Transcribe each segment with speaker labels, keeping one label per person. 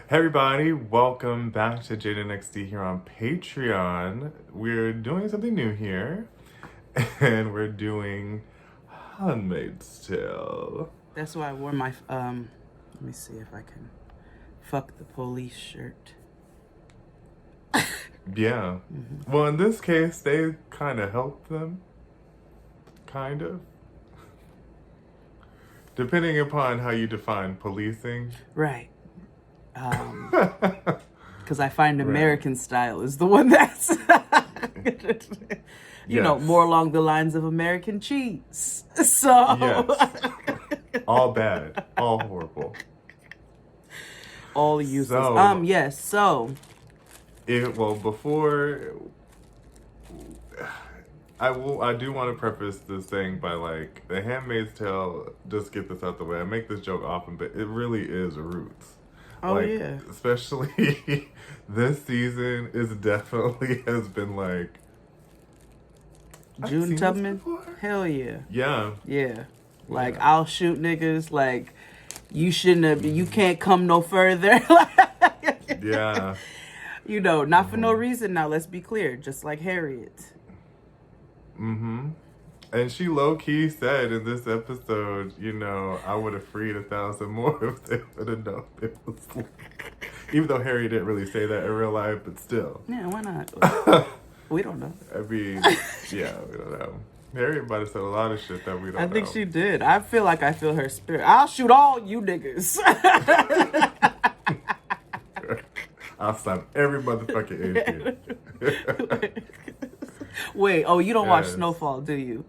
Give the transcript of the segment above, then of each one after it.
Speaker 1: Hey everybody, welcome back to Jade and XD here on Patreon. We're doing something new here, and we're doing Handmaid's Tale.
Speaker 2: That's why I wore my, let me see if I can, fuck the police shirt.
Speaker 1: Yeah. Well, in this case, they kind of helped them. Kind of. Depending upon how you define policing.
Speaker 2: Right. Because I find American style is the one that's, you know, more along the lines of American cheese. So.
Speaker 1: Yes. All bad. All horrible.
Speaker 2: All useless. Yes, so.
Speaker 1: Before I do want to preface this thing by like The Handmaid's Tale. Just get this out the way. I make this joke often, but it really is roots.
Speaker 2: Oh yeah.
Speaker 1: Especially this season is definitely has been like
Speaker 2: June Tubman. Hell yeah.
Speaker 1: Yeah.
Speaker 2: Yeah. Like I'll shoot niggas. Like you shouldn't have. You can't come no further.
Speaker 1: Yeah.
Speaker 2: You know, not for no reason. Now let's be clear. Just like Harriet.
Speaker 1: And she low-key said in this episode, you know, I would have freed 1,000 more if they would have known it was like... Even though Harry didn't really say that in real life, but still.
Speaker 2: Yeah, why not? We don't know.
Speaker 1: I mean, yeah, we don't know. Harry might have said a lot of shit that we don't know.
Speaker 2: I think she did. I feel like I feel her spirit. I'll shoot all you niggas.
Speaker 1: I'll slap every motherfucking idiot.
Speaker 2: Wait, you don't watch Snowfall, do you?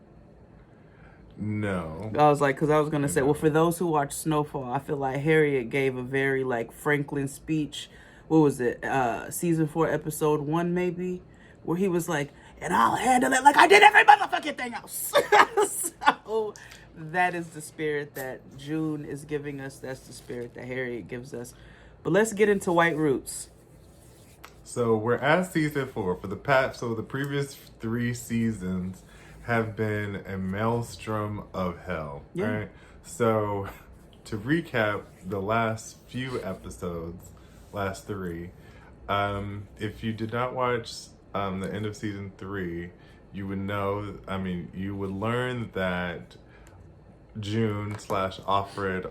Speaker 1: No.
Speaker 2: I was like, because I was going to say, well, for those who watch Snowfall, I feel like Harriet gave a very, like, Franklin speech. What was it? Season 4, episode 1, maybe? Where he was like, and I'll handle it like I did every motherfucking thing else. So that is the spirit that June is giving us. That's the spirit that Harriet gives us. But let's get into White Roots.
Speaker 1: So we're at season 4 for the previous 3 seasons have been a maelstrom of hell, right? So to recap the last few episodes, last 3, if you did not watch the end of season 3, you would know, you would learn that June / Offred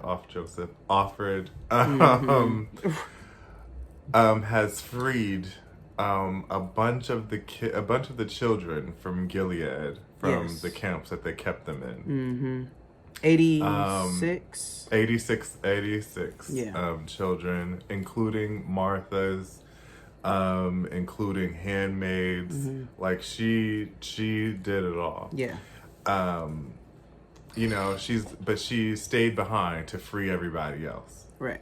Speaker 1: has freed a bunch of the children from Gilead from the camps that they kept them in.
Speaker 2: 86
Speaker 1: children, including Martha's, including Handmaids. Like she did it all. You know, she stayed behind to free everybody else.
Speaker 2: Right.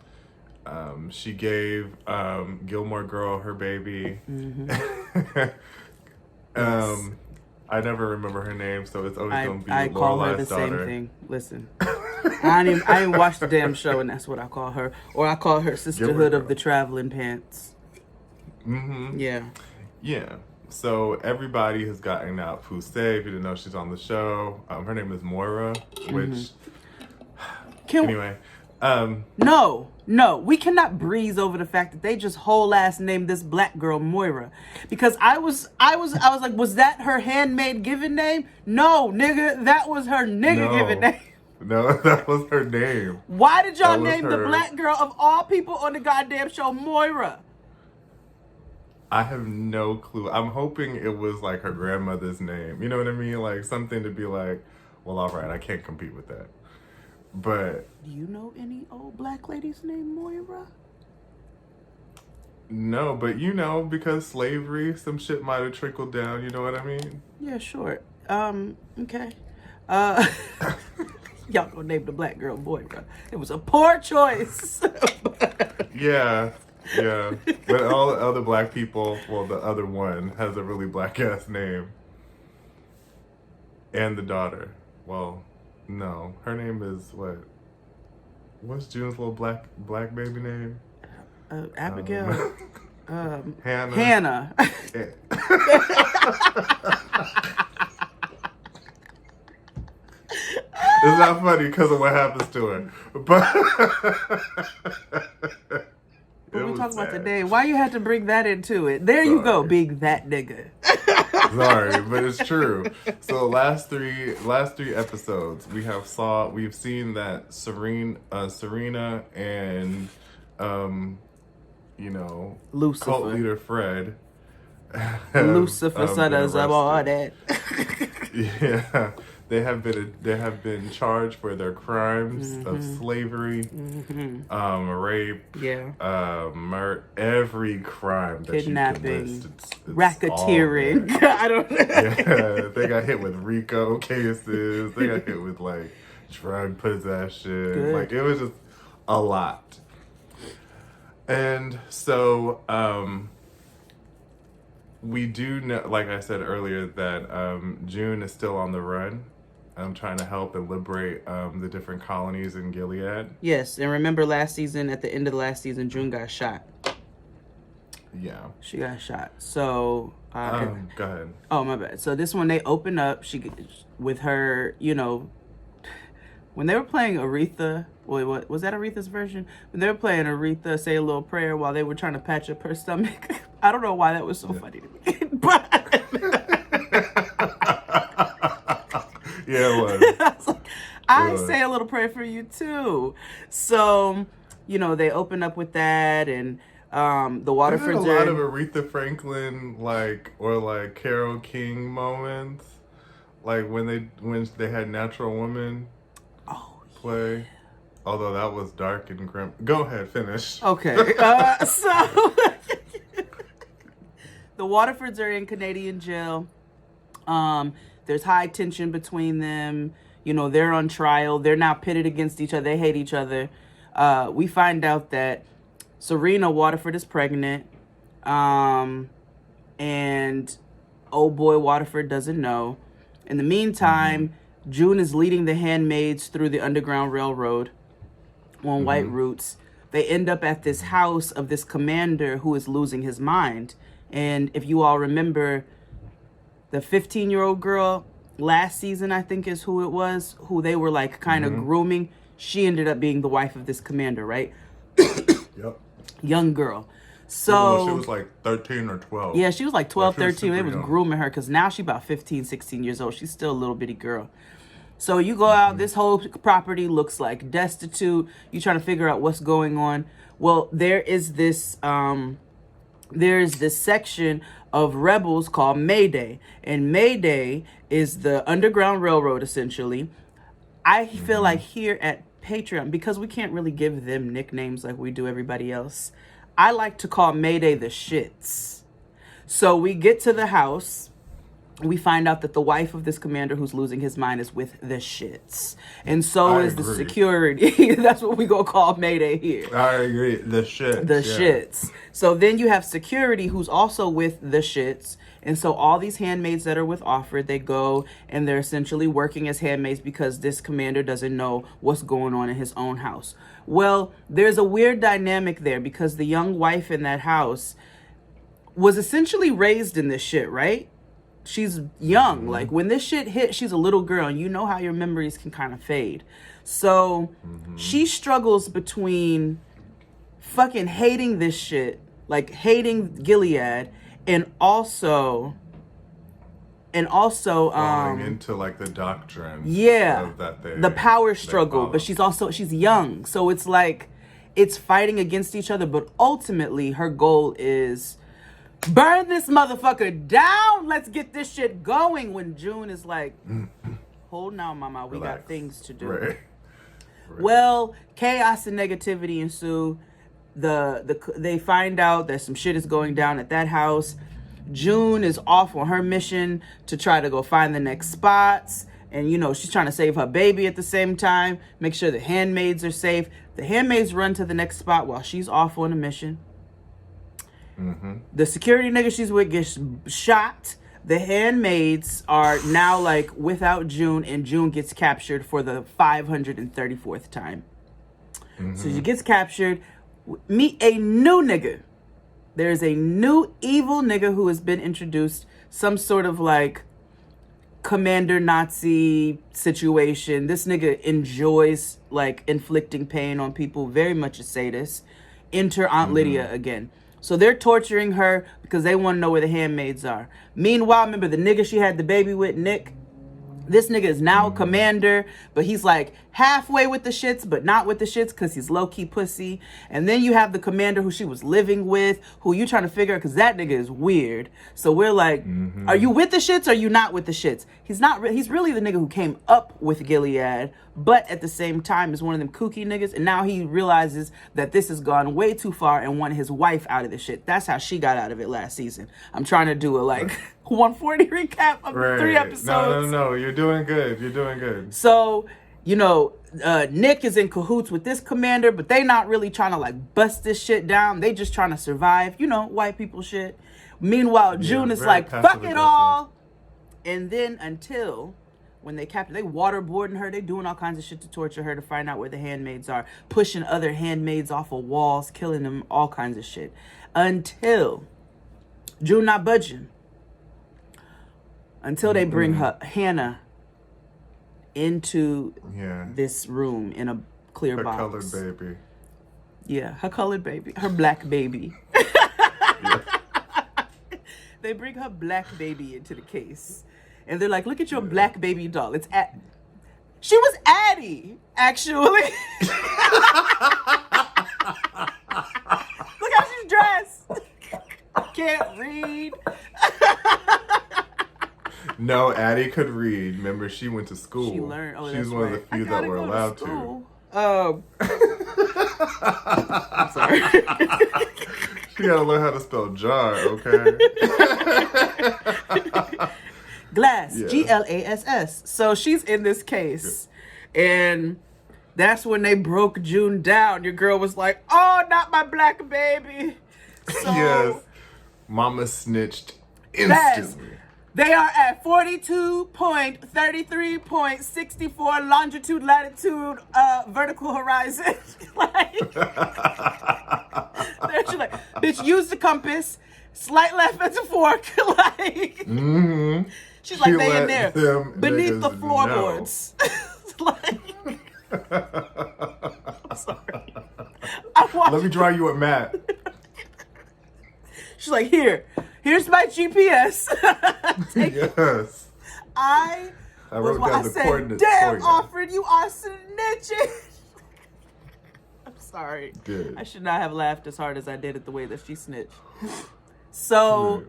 Speaker 1: She gave Gilmore Girl her baby. I never remember her name, so it's always going to be
Speaker 2: I call her the
Speaker 1: daughter.
Speaker 2: same thing. Listen, I didn't watch the damn show, and that's what I call her. Or I call her Sisterhood of the Traveling Pants. Yeah.
Speaker 1: Yeah. So everybody has gotten out Fuse. If you didn't know, she's on the show. Her name is Moira, which... Anyway...
Speaker 2: No, we cannot breeze over the fact that they just whole ass named this black girl Moira, because I was like, was that her handmaid given name? No, nigga, that was her given name.
Speaker 1: No, that was her name.
Speaker 2: Why did y'all name the black girl of all people on the goddamn show Moira?
Speaker 1: I have no clue. I'm hoping it was like her grandmother's name. You know what I mean? Like something to be like, well, all right, I can't compete with that. But
Speaker 2: do you know any old black ladies named Moira?
Speaker 1: No, but you know, because slavery, some shit might have trickled down, you know what I mean?
Speaker 2: Yeah, sure. Okay. Y'all gonna name the black girl Moira. It was a poor choice.
Speaker 1: Yeah. But all the other black people, well, the other one has a really black ass name. And the daughter. Well, no, her name is what? What's June's little black baby name?
Speaker 2: Abigail.
Speaker 1: Hannah. It's not funny because of what happens to her, but
Speaker 2: But we talk about the
Speaker 1: sad.
Speaker 2: name. Why you had to bring that into it? There you go, being that nigga.
Speaker 1: Sorry, but it's true. So last three episodes, we've seen that Serena and
Speaker 2: Lucifer.
Speaker 1: cult leader Fred.
Speaker 2: Lucifer son of that.
Speaker 1: Yeah, they have been charged for their crimes of slavery, rape, murder, every crime that
Speaker 2: kidnapping,
Speaker 1: you can list. It's
Speaker 2: racketeering. I don't know.
Speaker 1: Yeah, they got hit with RICO cases. They got hit with like drug possession.
Speaker 2: Good.
Speaker 1: Like it was just a lot. And so we do know, like I said earlier, that June is still on the run. Trying to help and liberate the different colonies in Gilead.
Speaker 2: Yes, and remember at the end of the last season, June got shot.
Speaker 1: Yeah.
Speaker 2: She got shot. So...
Speaker 1: go ahead.
Speaker 2: Oh, my bad. So this one, they open up, with her, when they were playing Aretha, what was that Aretha's version? When they were playing Aretha Say a Little Prayer while they were trying to patch up her stomach. I don't know why that was so funny to me. But...
Speaker 1: Yeah, it was.
Speaker 2: I say a little prayer for you too. So, they open up with that, and the Waterfords.
Speaker 1: There's a lot of Aretha Franklin or Carole King moments, like when they had Natural Woman play. Yeah. Although that was dark and grim. Go ahead, finish.
Speaker 2: Okay, so the Waterfords are in Canadian jail. There's high tension between them. They're on trial. They're now pitted against each other. They hate each other. We find out that Serena Waterford is pregnant. And old boy Waterford doesn't know. In the meantime, June is leading the Handmaids through the Underground Railroad on white routes. They end up at this house of this commander who is losing his mind. And if you all remember, the 15-year-old girl last season, I think is who it was, who they were kind of grooming. She ended up being the wife of this commander, right?
Speaker 1: Yep.
Speaker 2: Young girl. So
Speaker 1: she was like 13 or 12.
Speaker 2: Yeah, she was like 12, 13. They was grooming her because now she's about 15, 16 years old. She's still a little bitty girl. So you go out, this whole property looks like destitute. You're trying to figure out what's going on. Well, there's this section of rebels called Mayday. And Mayday is the Underground Railroad, essentially. I feel like here at Patreon, because we can't really give them nicknames like we do everybody else, I like to call Mayday the shits. So we get to the house. We find out that the wife of this commander who's losing his mind is with the shits. And so is the security. That's what we gonna call Mayday here.
Speaker 1: I agree. The shits.
Speaker 2: The shits. So then you have security who's also with the shits. And so all these handmaids that are with Offred, they go and they're essentially working as handmaids because this commander doesn't know what's going on in his own house. Well, there's a weird dynamic there because the young wife in that house was essentially raised in this shit, right? She's young. Like when this shit hit, she's a little girl, and you know how your memories can kind of fade. So she struggles between fucking hating this shit, like hating Gilead, and also
Speaker 1: falling into like the doctrine.
Speaker 2: Yeah.
Speaker 1: Of that
Speaker 2: the power struggle, but she's young. So it's like it's fighting against each other, but ultimately her goal is burn this motherfucker down. Let's get this shit going. When June is like, hold now, mama, we got things to do. Right. Well, chaos and negativity ensue. They find out that some shit is going down at that house. June is off on her mission to try to go find the next spots. And, she's trying to save her baby at the same time. Make sure the handmaids are safe. The handmaids run to the next spot while she's off on a mission. The security nigga she's with gets shot. The handmaids are now like without June, and June gets captured for the 534th time. So she gets captured. Meet a new nigga. There's a new evil nigga who has been introduced. Some sort of like commander Nazi situation. This nigga enjoys like inflicting pain on people. Very much a sadist. enter Aunt Lydia again. So they're torturing her because they want to know where the handmaids are. Meanwhile, remember the nigga she had the baby with, Nick? This nigga is now a commander, but he's like halfway with the shits, but not with the shits because he's low-key pussy. And then you have the commander who she was living with, who you trying to figure out because that nigga is weird. So we're like, are you with the shits or are you not with the shits? He's not. He's really the nigga who came up with Gilead, but at the same time is one of them kooky niggas. And now he realizes that this has gone way too far and wanted his wife out of the shit. That's how she got out of it last season. I'm trying to do a 140 recap of the 3 episodes.
Speaker 1: No. You're doing good. You're doing good.
Speaker 2: So, Nick is in cahoots with this commander, but they not really trying to bust this shit down. They just trying to survive, white people shit. Meanwhile, June is like, fuck it all. And then until when they capture, they waterboarding her. They doing all kinds of shit to torture her to find out where the handmaids are. Pushing other handmaids off of walls, killing them, all kinds of shit. Until June not budging. Until they bring her Hannah into this room in a clear box.
Speaker 1: Her colored baby.
Speaker 2: Yeah, her colored baby. Her black baby. They bring her black baby into the case. And they're like, look at your black baby doll. She was Addie, actually. Look how she's dressed. Can't read.
Speaker 1: No, Addie could read. Remember, she went to school.
Speaker 2: She learned. Oh,
Speaker 1: she was one of the few that were allowed to.
Speaker 2: I'm sorry.
Speaker 1: She gotta learn how to spell jar, okay?
Speaker 2: Glass, Glass. So she's in this case, and that's when they broke June down. Your girl was like, "Oh, not my black baby." So,
Speaker 1: yes, Mama snitched instantly.
Speaker 2: They are at 42.33.64 longitude, latitude, vertical horizon. She's like, bitch, use the compass. Slight left as a fork. She's like, they in there beneath the floorboards. I'm sorry.
Speaker 1: Let me draw you a map.
Speaker 2: She's like, here's my GPS.
Speaker 1: Yes.
Speaker 2: I
Speaker 1: wrote down the coordinates.
Speaker 2: Damn, Alfred, you are snitching. I'm sorry.
Speaker 1: Good.
Speaker 2: I should not have laughed as hard as I did at the way that she snitched. So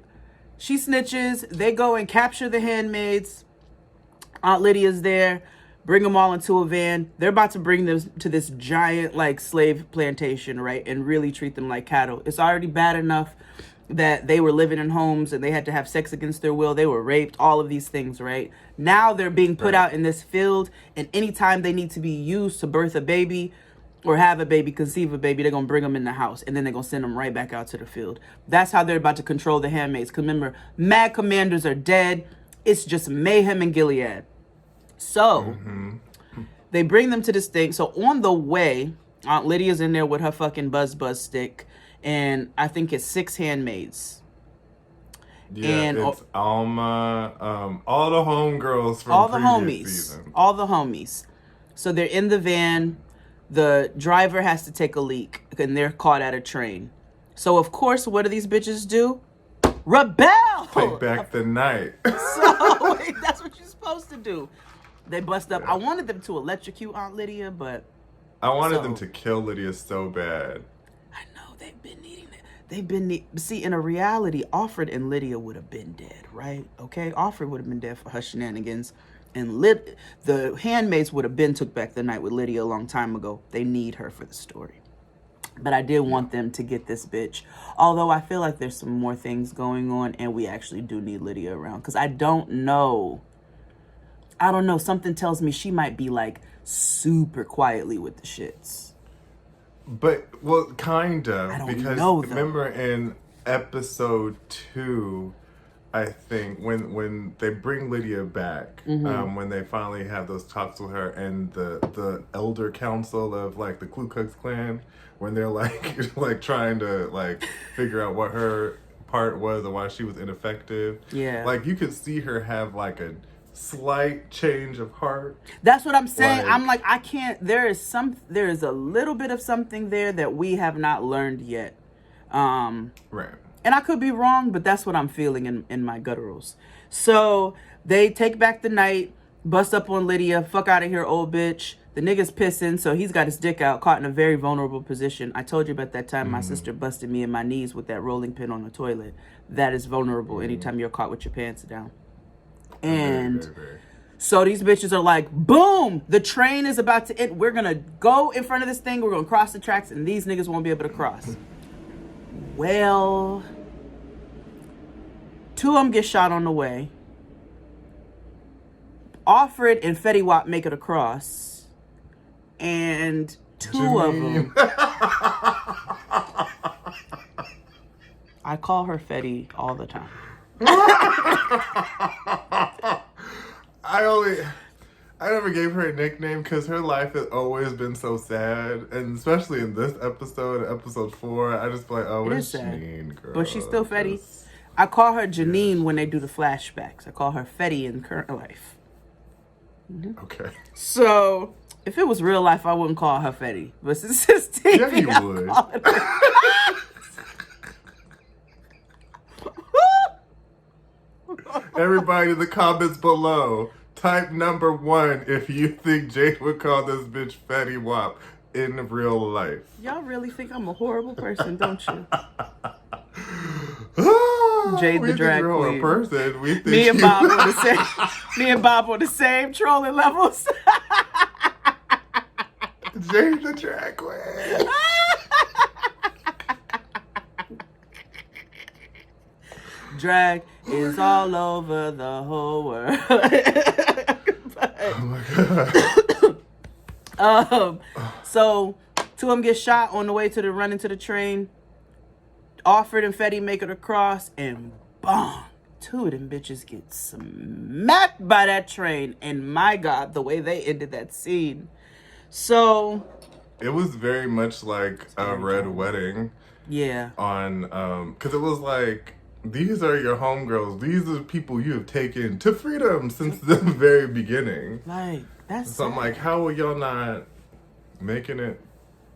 Speaker 2: she snitches. They go and capture the handmaids. Aunt Lydia's there. Bring them all into a van. They're about to bring them to this giant slave plantation, right? And really treat them like cattle. It's already bad enough that they were living in homes and they had to have sex against their will. They were raped, all of these things, right? Now they're being put out in this field, and anytime they need to be used to birth a baby or have a baby, conceive a baby, they're going to bring them in the house, and then they're going to send them right back out to the field. That's how they're about to control the handmaids. Because remember, mad commanders are dead. It's just mayhem in Gilead. So they bring them to this thing. So on the way, Aunt Lydia's in there with her fucking buzz stick, and I think it's 6 handmaids.
Speaker 1: Yeah,
Speaker 2: and
Speaker 1: it's Alma, all the homegirls from
Speaker 2: all the
Speaker 1: previous
Speaker 2: homies,
Speaker 1: season.
Speaker 2: all the homies. So they're in the van. The driver has to take a leak, and they're caught at a train. So of course, what do these bitches do? Rebel!
Speaker 1: Take back the night.
Speaker 2: So wait, that's what you're supposed to do. They bust up. I wanted them to electrocute Aunt Lydia, but
Speaker 1: I wanted them to kill Lydia so bad.
Speaker 2: I know they've been needing it. See, in a reality, Alfred and Lydia would have been dead, right? Okay, Alfred would have been dead for her shenanigans, and the handmaids would have been took back the night with Lydia a long time ago. They need her for the story. But I did want them to get this bitch. Although I feel like there's some more things going on, and we actually do need Lydia around. Because I don't know. Something tells me she might be super quietly with the shits.
Speaker 1: But, well, kind of.
Speaker 2: I don't
Speaker 1: because
Speaker 2: know, though.
Speaker 1: remember in episode 2, I think, when they bring Lydia back, when they finally have those talks with her and the elder council of the Ku Klux Klan, when they're trying to figure out what her part was or why she was ineffective.
Speaker 2: Yeah.
Speaker 1: You could see her have a slight change of heart.
Speaker 2: That's what I'm saying. I'm like, I can't. There is a little bit of something there that we have not learned yet.
Speaker 1: Right.
Speaker 2: And I could be wrong, but that's what I'm feeling in my gutturals. So they take back the night, bust up on Lydia, fuck out of here, old bitch. The nigga's pissing, so he's got his dick out, caught in a very vulnerable position. I told you about that time my sister busted me in my knees with that rolling pin on the toilet. That is vulnerable anytime you're caught with your pants down. And very. So these bitches are like, boom, the train is about to end. We're going to go in front of this thing. We're going to cross the tracks, and these niggas won't be able to cross. Well, 2 of them get shot on the way. Alfred and Fetty Wap make it across. And 2 of them. I call her Fetty all the time.
Speaker 1: I never gave her a nickname because her life has always been so sad, and especially in this episode 4, I just like, oh, it's Janine, girl.
Speaker 2: But she's still Fetty. I call her Janine when they do the flashbacks. I call her Fetty in current life. Mm-hmm.
Speaker 1: Okay.
Speaker 2: So if it was real life, I wouldn't call her Fetty. But since it's TV,
Speaker 1: yeah, you would. Everybody in the comments below, type number 1 if you think Jade would call this bitch Fetty Wap in real life.
Speaker 2: Y'all really think I'm a horrible person, don't you? Jade the drag queen.
Speaker 1: Person. We think
Speaker 2: me and Bob on the same. Me and Bob on the same trolling levels.
Speaker 1: Jade the drag queen.
Speaker 2: Drag is all over the whole world.
Speaker 1: Oh my god.
Speaker 2: So 2 of them get shot on the way to running to the train. Alfred and Fetty make it across, and boom, 2 of them bitches get smacked by that train. And my God, the way they ended that scene. So
Speaker 1: it was very much like a red wedding.
Speaker 2: Yeah.
Speaker 1: On because it was like, these are your homegirls. These are the people you have taken to freedom since the very beginning.
Speaker 2: Like, that's
Speaker 1: so sad. I'm like, how are y'all not making it?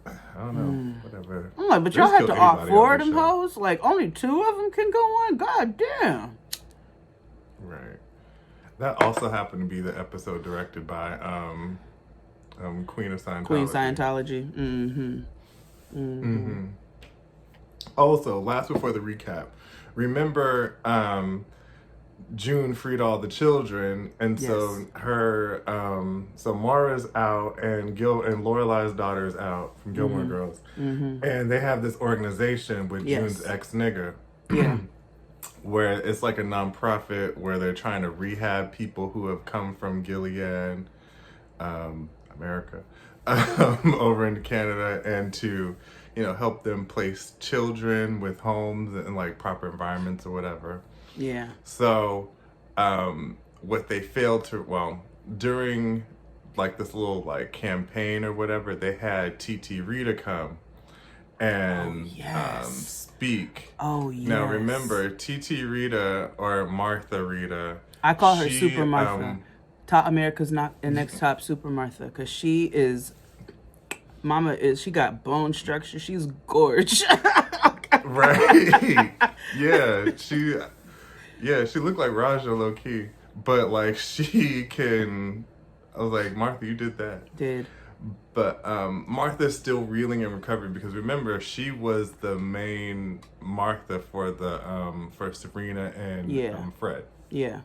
Speaker 1: I don't know. Whatever.
Speaker 2: I'm like, but y'all have to all 4 of them hoes? Like, only 2 of them can go on? God damn.
Speaker 1: Right. That also happened to be the episode directed by Queen of Scientology.
Speaker 2: Queen Scientology. Mm-hmm. Mm-hmm.
Speaker 1: Also, last before the recap, remember June freed all the children, and so her so Mara's out, and Lorelai's daughter's out from Gilmore Girls, and they have this organization with June's ex-nigga, where it's like a nonprofit where they're trying to rehab people who have come from Gilead, America, over into Canada, and to help them place children with homes and like proper environments or whatever.
Speaker 2: Yeah.
Speaker 1: So, what they failed to, during like this little like campaign or whatever, they had TT Rita come and speak.
Speaker 2: Oh, yes.
Speaker 1: Now remember, TT Rita or Martha Rita.
Speaker 2: I call her Super Martha. America's next top Super Martha, because she is. She got bone structure. She's gorgeous.
Speaker 1: Right. Yeah. She looked like Raja low key. But like she can, I was like, Martha, you did that.
Speaker 2: Did.
Speaker 1: But Martha's still reeling and recovering, because remember, she was the main Martha for the for Serena and Fred.
Speaker 2: Yeah.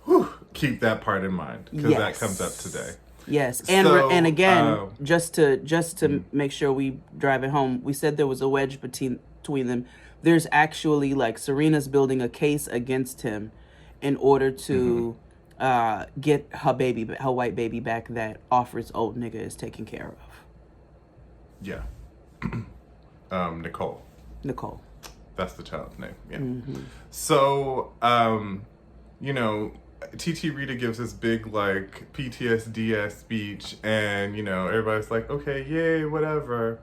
Speaker 1: Whew. Keep that part in mind, because that comes up today.
Speaker 2: Yes, and again, just to make sure we drive it home, we said there was a wedge between them. There's actually like Serena's building a case against him in order to get her white baby back that Alfred's old nigga is taking care of. Yeah.
Speaker 1: Nicole. That's the child's name. Yeah.
Speaker 2: Mm-hmm.
Speaker 1: So, TT Rita gives this big like PTSD speech, and everybody's like, okay, yay, whatever.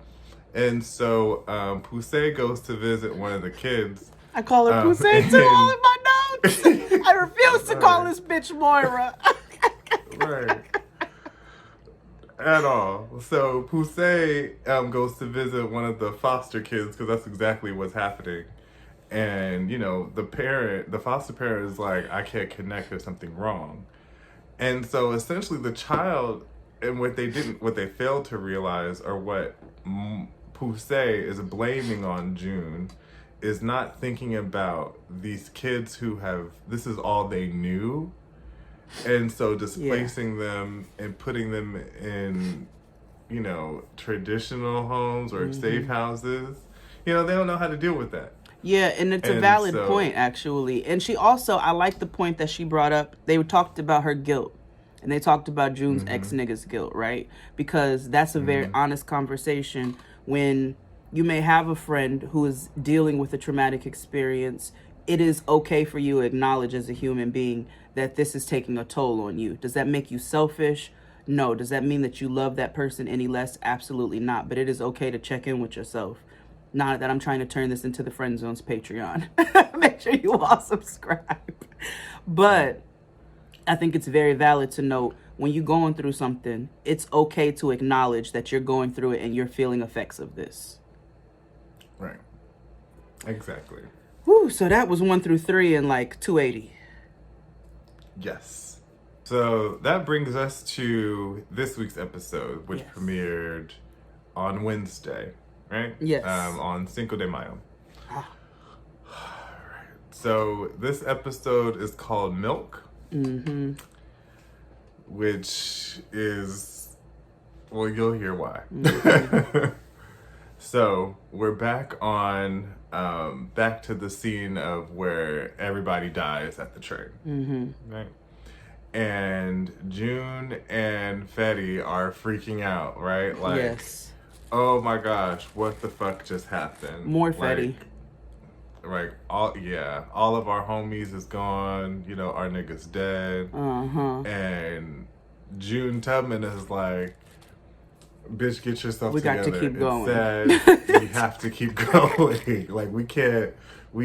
Speaker 1: And so Poussey goes to visit one of the kids.
Speaker 2: I call her Poussey too, all in my notes. I refuse to call this bitch Moira.
Speaker 1: Right. At all. So Poussey goes to visit one of the foster kids because that's exactly what's happening. And, you know, the foster parent is like, I can't connect, there's something wrong. And so essentially the child, and what they failed to realize, or what Poussey is blaming on June, is not thinking about these kids who this is all they knew. And so displacing them and putting them in, you know, traditional homes or safe houses, you know, they don't know how to deal with that.
Speaker 2: Yeah, and it's a valid point, actually. And she also, I like the point that she brought up. They talked about her guilt. And they talked about June's ex-nigga's guilt, right? Because that's a very honest conversation when you may have a friend who is dealing with a traumatic experience. It is okay for you to acknowledge as a human being that this is taking a toll on you. Does that make you selfish? No. Does that mean that you love that person any less? Absolutely not. But it is okay to check in with yourself. Not that I'm trying to turn this into the Friend Zone's Patreon. Make sure you all subscribe. But I think it's very valid to note when you're going through something, it's okay to acknowledge that you're going through it and you're feeling effects of this.
Speaker 1: Right. Exactly.
Speaker 2: Whew, so that was 1 through 3 and like 280.
Speaker 1: Yes. So that brings us to this week's episode, which premiered on Wednesday, right?
Speaker 2: Yes.
Speaker 1: On Cinco de Mayo. Right. So this episode is called Milk. Which is, well, you'll hear why. So we're back to the scene of where everybody dies at the train, right? And June and Fetty are freaking out, right? Like, oh my gosh, what the fuck just happened?
Speaker 2: More Fetty.
Speaker 1: Like, all of our homies is gone, you know, our nigga's dead. And June Tubman is like, bitch, get yourself together.
Speaker 2: We got to keep going.
Speaker 1: Said, we have to keep going. Like, we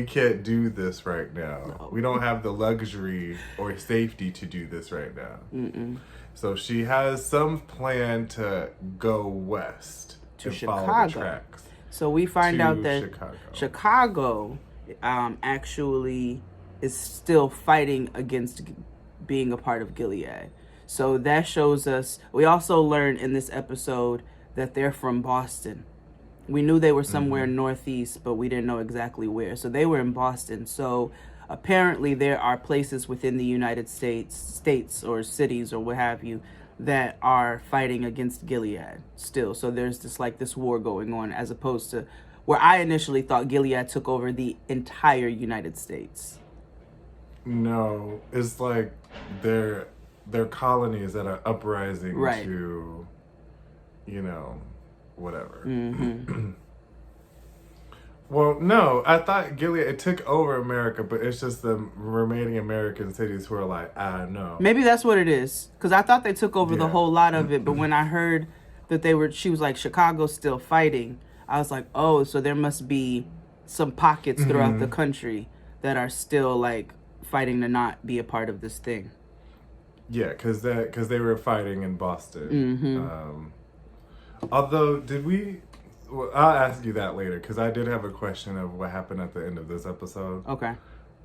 Speaker 1: can't do this right now. No. We don't have the luxury or safety to do this right now. So she has some plan to go west to follow the tracks.
Speaker 2: So we find out that Chicago actually is still fighting against being a part of Gilead. So that shows us, we also learned in this episode that they're from Boston. We knew they were somewhere northeast, but we didn't know exactly where. So they were in Boston. So apparently there are places within the United states or cities or what have you, that are fighting against Gilead still. So there's this war going on, as opposed to where I initially thought Gilead took over the entire United States.
Speaker 1: No, it's like they're colonies that are uprising to, you know, whatever. Well, no, I thought Gilead, it took over America, but it's just the remaining American cities who are like, no.
Speaker 2: Maybe that's what it is. Because I thought they took over the whole lot of it, but when I heard that she was like, Chicago's still fighting, I was like, oh, so there must be some pockets throughout the country that are still like fighting to not be a part of this thing.
Speaker 1: Yeah, because they were fighting in Boston. Although, well, I'll ask you that later, because I did have a question of what happened at the end of this episode.
Speaker 2: Okay.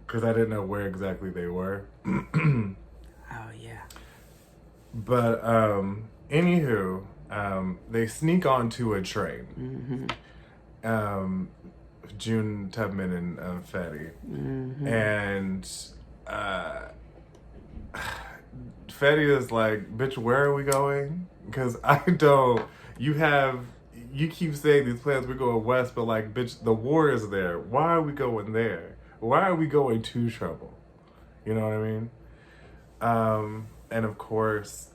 Speaker 1: Because I didn't know where exactly they were.
Speaker 2: Oh, yeah.
Speaker 1: But, anywho, they sneak onto a train. June Tubman and Fetty. And Fetty is like, bitch, where are we going? Because you keep saying these plans, we're going west, but like, bitch, the war is there. Why are we going there? Why are we going to trouble? You know what I mean? And of course,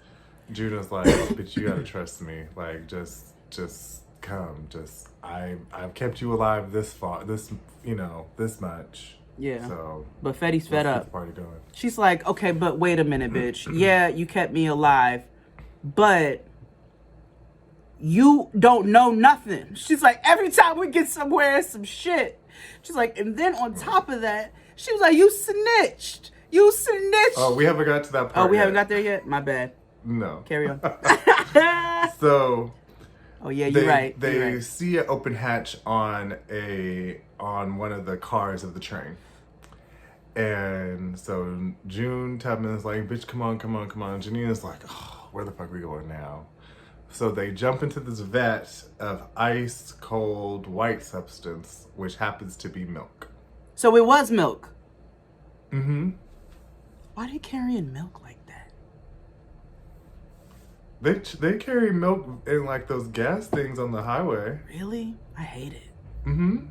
Speaker 1: Juna's like, bitch, you gotta trust me. Like, just come. I've kept you alive this far, this much.
Speaker 2: Yeah.
Speaker 1: So,
Speaker 2: but Fetty's fed up.
Speaker 1: Party going.
Speaker 2: She's like, okay, but wait a minute, bitch. Yeah, you kept me alive, but you don't know nothing. She's like, every time we get somewhere, it's some shit. She's like, and then on top of that, she was like, you snitched. You snitch.
Speaker 1: Oh, we haven't got to that part.
Speaker 2: Oh, we haven't got there yet? My bad.
Speaker 1: No.
Speaker 2: Carry on.
Speaker 1: So.
Speaker 2: Oh yeah, you're right.
Speaker 1: They see an open hatch on one of the cars of the train. And so June Tubman is like, bitch, come on. Janine is like, oh, where the fuck are we going now? So they jump into this vat of ice cold white substance, which happens to be milk.
Speaker 2: So it was milk.
Speaker 1: Mm-hmm.
Speaker 2: Why are they carrying milk like that?
Speaker 1: They carry milk in like those gas things on the highway.
Speaker 2: Really? I hate it.
Speaker 1: Mm-hmm.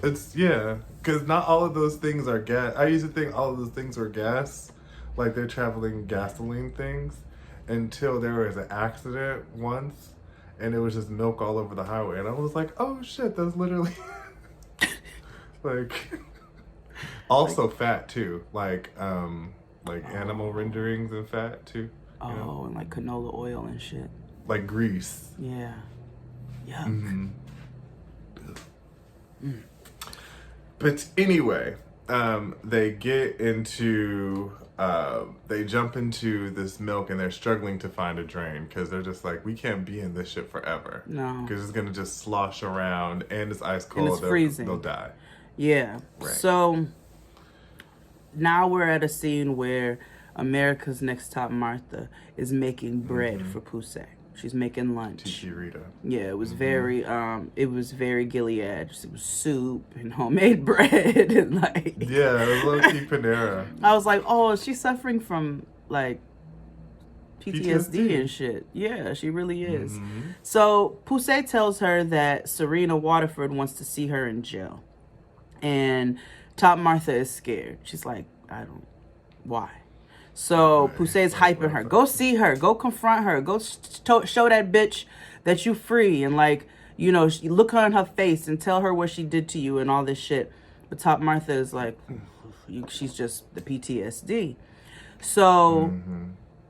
Speaker 1: It's, yeah, because not all of those things are gas. I used to think all of those things were gas, like they're traveling gasoline things, until there was an accident once, and it was just milk all over the highway. And I was like, oh shit, that's literally, like, also fat too, like animal renderings and fat too.
Speaker 2: Oh, know? And like canola oil and shit.
Speaker 1: Like grease.
Speaker 2: Yeah. Yuck.
Speaker 1: Mm-hmm. Mm. But anyway, they jump into this milk and they're struggling to find a drain because they're just like, we can't be in this shit forever.
Speaker 2: No.
Speaker 1: Because it's going to just slosh around and it's ice cold.
Speaker 2: And it's freezing.
Speaker 1: They'll die.
Speaker 2: Yeah. Right. So now we're at a scene where America's Next Top Martha is making bread for Poussey. She's making lunch.
Speaker 1: Titi Rita.
Speaker 2: Yeah, it was very Gilead. It was soup and homemade bread and like.
Speaker 1: Yeah, it was low-key Panera.
Speaker 2: I was like, oh, she's suffering from like PTSD and shit. Yeah, she really is. Mm-hmm. So Poussey tells her that Serena Waterford wants to see her in jail, and Top Martha is scared. She's like, why? So Poussey's hyping her. Go see her. Go confront her. Go show that bitch that you free. And like, you know, look her in her face and tell her what she did to you and all this shit. But Top Martha is like, she's just the PTSD. So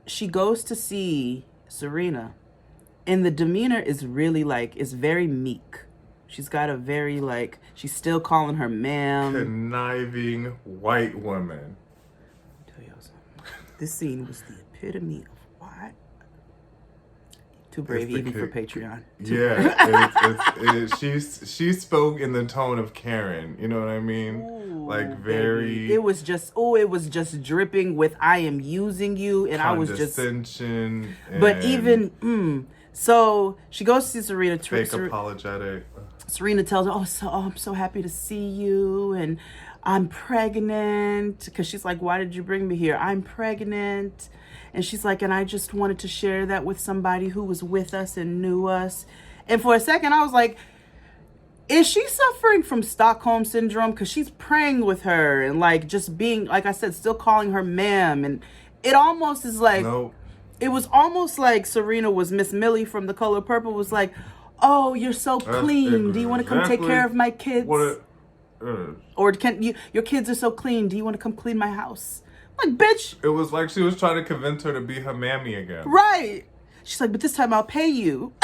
Speaker 2: she goes to see Serena. And the demeanor is really like, it's very meek. She's got a very like, she's still calling her ma'am.
Speaker 1: Conniving white woman.
Speaker 2: This scene was the epitome of what? Too brave even for Patreon.
Speaker 1: She spoke in the tone of Karen. You know what I mean? Ooh, like very.
Speaker 2: Baby. It was just dripping with I am using you, and I was just.
Speaker 1: Condescension.
Speaker 2: But even so she goes to see Serena.
Speaker 1: Fake apologetic.
Speaker 2: Serena tells her, I'm so happy to see you, and I'm pregnant, because she's like, why did you bring me here? I'm pregnant. And she's like, and I just wanted to share that with somebody who was with us and knew us. And for a second, I was like, is she suffering from Stockholm syndrome? Because she's praying with her and like just being, like I said, still calling her ma'am. And it almost is like, It was almost like Serena was Miss Millie from The Color Purple, was like, oh, you're so clean. Do you want to come take care of my kids? Or your kids are so clean. Do you want to come clean my house? I'm like, bitch.
Speaker 1: It was like she was trying to convince her to be her mammy again.
Speaker 2: Right. She's like, but this time I'll pay you.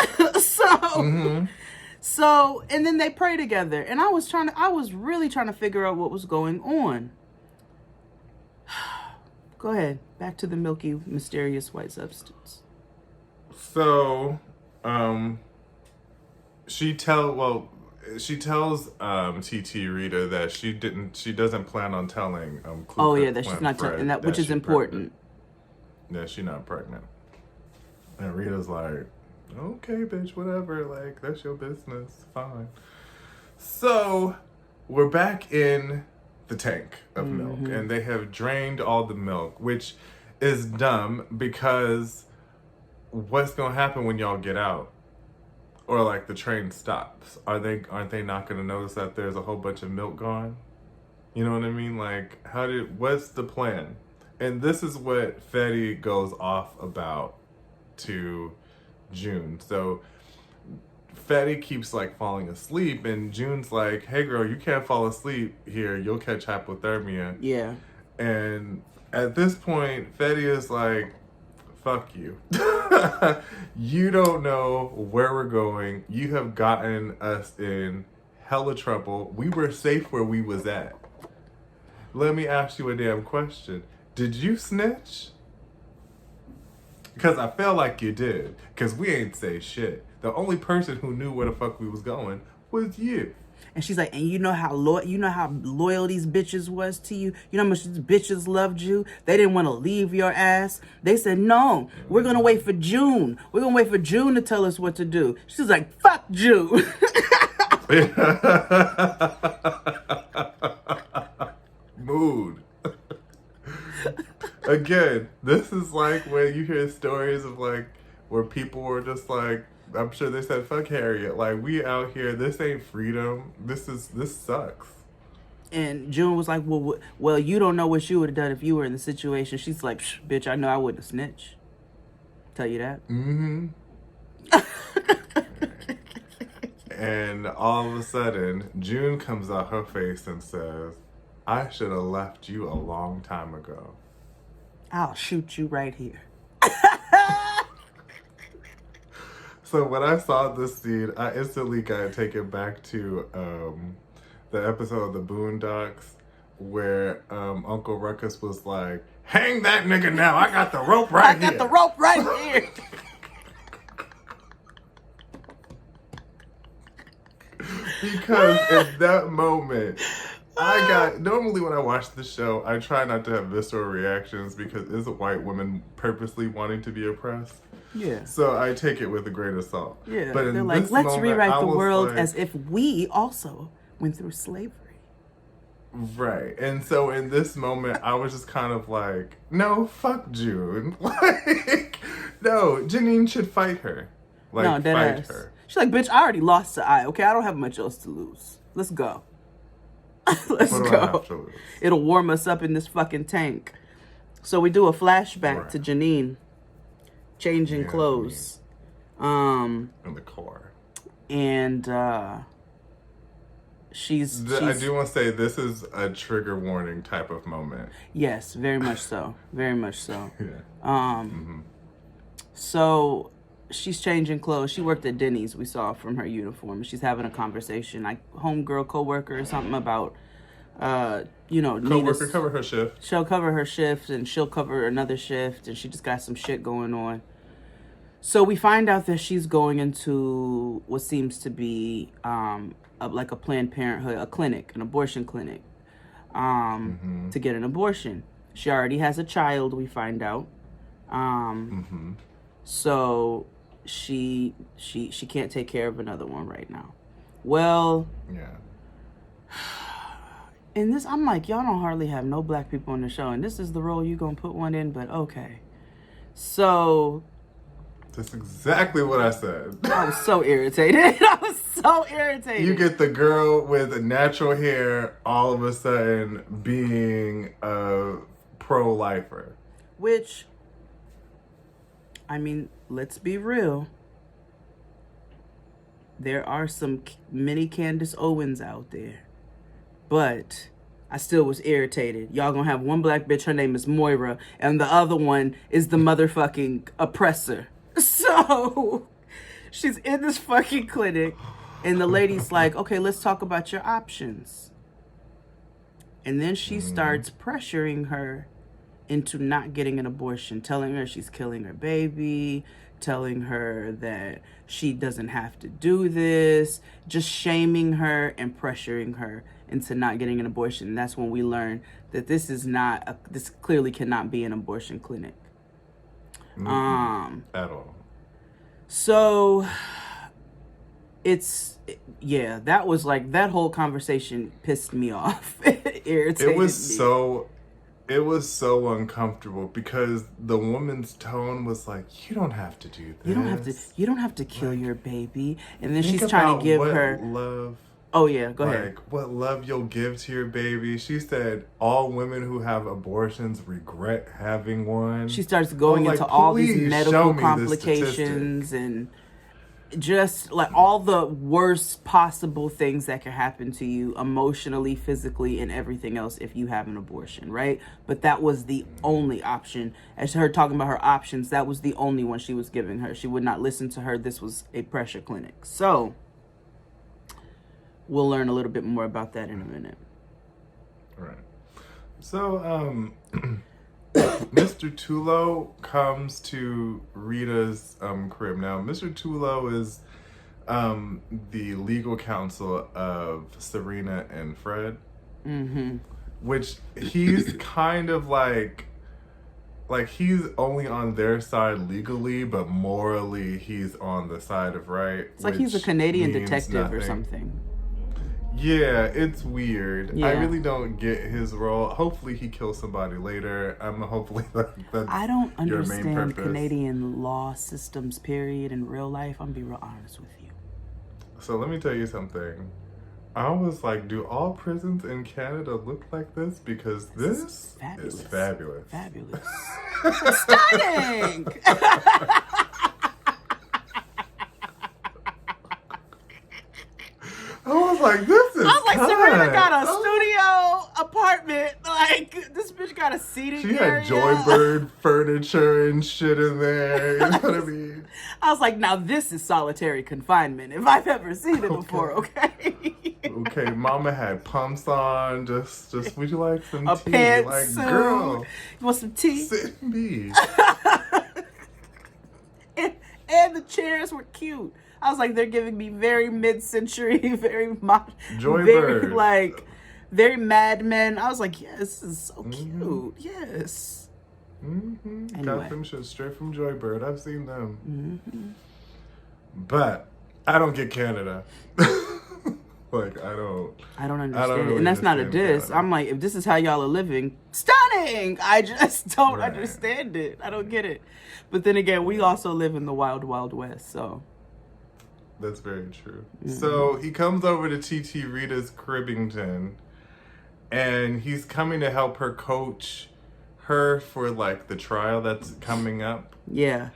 Speaker 2: So, and then they pray together. And I was really trying to figure out what was going on. Go ahead. Back to the milky, mysterious white substance.
Speaker 1: So, she tells TT Rita that she doesn't plan on telling
Speaker 2: that she's not telling that, which is important.
Speaker 1: Yeah, she's not pregnant. And Rita's like, okay, bitch, whatever, like that's your business, fine. So we're back in the tank of milk, and they have drained all the milk, which is dumb because what's gonna happen when y'all get out? Or like the train stops. Aren't they not gonna notice that there's a whole bunch of milk gone? You know what I mean? Like what's the plan? And this is what Fetty goes off about to June. So Fetty keeps like falling asleep and June's like, hey girl, you can't fall asleep here. You'll catch hypothermia.
Speaker 2: Yeah.
Speaker 1: And at this point, Fetty is like, fuck you. You don't know where we're going. You have gotten us in hella trouble. We were safe where we was at. let me ask you a damn question. Did you snitch? Because I feel like you did. Because we ain't say shit. The only person who knew where the fuck we was going was you.
Speaker 2: And she's like, and you know how loyal these bitches was to you? You know how much these bitches loved you? They didn't want to leave your ass. They said, no, we're going to wait for June. We're going to wait for June to tell us what to do. She's like, fuck June.
Speaker 1: Mood. Again, this is like when you hear stories of like where people were just like, I'm sure they said, fuck Harriet. Like, we out here, this ain't freedom. This sucks.
Speaker 2: And June was like, well, you don't know what you would have done if you were in the situation. She's like, bitch, I know I wouldn't have snitched. Tell you that.
Speaker 1: Mm-hmm. And all of a sudden, June comes out her face and says, I should have left you a long time ago.
Speaker 2: I'll shoot you right here.
Speaker 1: So when I saw this scene, I instantly got taken back to the episode of the Boondocks where Uncle Ruckus was like, hang that nigga now, I got the rope right here.
Speaker 2: I got the rope right here.
Speaker 1: Because in that moment, normally when I watch the show, I try not to have visceral reactions because it's white women purposely wanting to be oppressed.
Speaker 2: Yeah.
Speaker 1: So I take it with a grain of salt.
Speaker 2: Yeah.
Speaker 1: But
Speaker 2: they're like, let's rewrite the world as if we also went through slavery.
Speaker 1: Right. And so in this moment, I was just kind of like, no, fuck June. Like, no, Janine should fight her. Like,
Speaker 2: no,
Speaker 1: fight
Speaker 2: ass.
Speaker 1: her.
Speaker 2: She's like, bitch, I already lost to I. Okay, I don't have much else to lose. Let's go. Let's
Speaker 1: What do I
Speaker 2: go.
Speaker 1: have to lose?
Speaker 2: It'll warm us up in this fucking tank. So we do a flashback to Janine changing clothes.
Speaker 1: In the car.
Speaker 2: And she's
Speaker 1: I do want to say this is a trigger warning type of moment.
Speaker 2: Yes, very much so. Very much so.
Speaker 1: Yeah.
Speaker 2: So she's changing clothes. She worked at Denny's, we saw from her uniform. She's having a conversation, like homegirl, coworker, or something about,
Speaker 1: coworker cover her shift.
Speaker 2: She'll cover her shift, and she'll cover another shift, and she just got some shit going on. So we find out that she's going into what seems to be like a Planned Parenthood, a clinic, an abortion clinic, to get an abortion. She already has a child, we find out. So she can't take care of another one right now. Well,
Speaker 1: yeah.
Speaker 2: In this, I'm like, y'all don't hardly have no black people on the show, and this is the role you gonna put one in, but okay. So
Speaker 1: that's exactly what I said.
Speaker 2: I was so irritated.
Speaker 1: You get the girl with natural hair all of a sudden being a pro-lifer.
Speaker 2: Which, I mean, let's be real. There are some mini Candace Owens out there. But I still was irritated. Y'all gonna have one black bitch, her name is Moira, and the other one is the motherfucking oppressor. So she's in this fucking clinic, and the lady's like, okay, let's talk about your options. And then she starts pressuring her into not getting an abortion, telling her she's killing her baby, telling her that she doesn't have to do this, just shaming her and pressuring her into not getting an abortion. And that's when we learn that this clearly cannot be an abortion clinic.
Speaker 1: At all.
Speaker 2: So that was like, that whole conversation pissed me off. Irritated
Speaker 1: It was so uncomfortable because the woman's tone was like, you don't have to do this.
Speaker 2: You don't have to kill your baby. And then she's trying to give her
Speaker 1: love.
Speaker 2: Oh yeah, go ahead.
Speaker 1: What love you'll give to your baby. She said all women who have abortions regret having one.
Speaker 2: She starts going into all these medical complications and just like all the worst possible things that can happen to you emotionally, physically, and everything else if you have an abortion, right? But that was the only option. As her talking about her options, that was the only one she was giving her. She would not listen to her. This was a pressure clinic. So we'll learn a little bit more about that in a minute.
Speaker 1: Right. So, Mr. Tulo comes to Rita's crib. Now, Mr. Tulo is the legal counsel of Serena and Fred.
Speaker 2: Mm-hmm.
Speaker 1: Which he's kind of like he's only on their side legally, but morally he's on the side of right.
Speaker 2: It's like he's a Canadian detective
Speaker 1: nothing.
Speaker 2: or something.
Speaker 1: Yeah, it's weird.
Speaker 2: Yeah.
Speaker 1: I really don't get his role. Hopefully he kills somebody later. Hopefully that's
Speaker 2: I don't
Speaker 1: your main
Speaker 2: understand
Speaker 1: purpose.
Speaker 2: Canadian law systems, period, in real life. I'm gonna be real honest with you.
Speaker 1: So let me tell you something. I was like, do all prisons in Canada look like this? Because this is fabulous.
Speaker 2: Fabulous. Stunning!
Speaker 1: I was like, this is
Speaker 2: I was like, Serena got a
Speaker 1: Oh.
Speaker 2: studio apartment. Like, this bitch got a seating
Speaker 1: She
Speaker 2: area.
Speaker 1: had Joybird furniture and shit in there. You know what I mean?
Speaker 2: I was like, now this is solitary confinement if I've ever seen it before, okay?
Speaker 1: Okay, mama had pumps on. Just would you like some
Speaker 2: A
Speaker 1: tea?
Speaker 2: pantsuit.
Speaker 1: Girl,
Speaker 2: You want some tea?
Speaker 1: sit me.
Speaker 2: And the chairs were cute. I was like, they're giving me very mid-century, very
Speaker 1: Joybird.
Speaker 2: very Mad Men. I was like, yes, this is so cute. Yes.
Speaker 1: Mm-hmm.
Speaker 2: Anyway.
Speaker 1: Got them shit straight from Joybird. I've seen them.
Speaker 2: Mm-hmm.
Speaker 1: But I don't get Canada. Like, I don't
Speaker 2: understand.
Speaker 1: really
Speaker 2: And that's not a
Speaker 1: understand
Speaker 2: diss.
Speaker 1: Canada.
Speaker 2: I'm like, if this is how y'all are living, stunning. I just don't
Speaker 1: Right.
Speaker 2: understand it. I don't get it. But then again, we also live in the wild, wild west, so.
Speaker 1: That's very true.
Speaker 2: Mm-hmm.
Speaker 1: So he comes over to TT Rita's Cribbington, and he's coming to help her coach her for like the trial that's coming up.
Speaker 2: Yeah.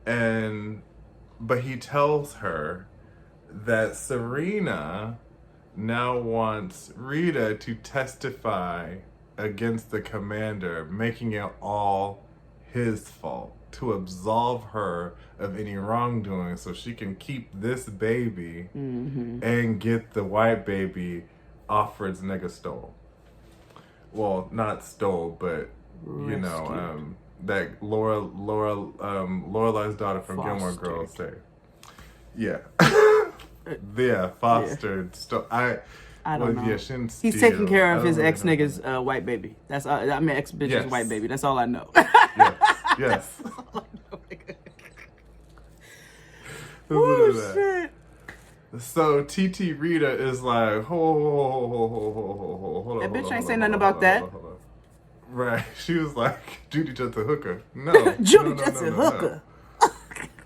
Speaker 1: But he tells her that Serena now wants Rita to testify against the commander, making it all his fault, to absolve her of any wrongdoing so she can keep this baby and get the white baby Offred's nigga stole. Well, not stole, but you know, that Lorelai's daughter from Gilmore Girls say. Yeah. Yeah, fostered. I
Speaker 2: don't know.
Speaker 1: Yeah, she didn't
Speaker 2: He's
Speaker 1: steal.
Speaker 2: taking care
Speaker 1: I
Speaker 2: of
Speaker 1: don't
Speaker 2: his
Speaker 1: really
Speaker 2: ex
Speaker 1: know.
Speaker 2: nigga's white baby. That's ex bitch's
Speaker 1: Yes.
Speaker 2: white baby. That's all I know.
Speaker 1: Yes.
Speaker 2: Oh shit!
Speaker 1: So TT Rita is like, hold on.
Speaker 2: That bitch ain't say nothing about that.
Speaker 1: Hold on. Right. She was like, Judy just a hooker. No.
Speaker 2: Judy
Speaker 1: no,
Speaker 2: just a
Speaker 1: no.
Speaker 2: hooker.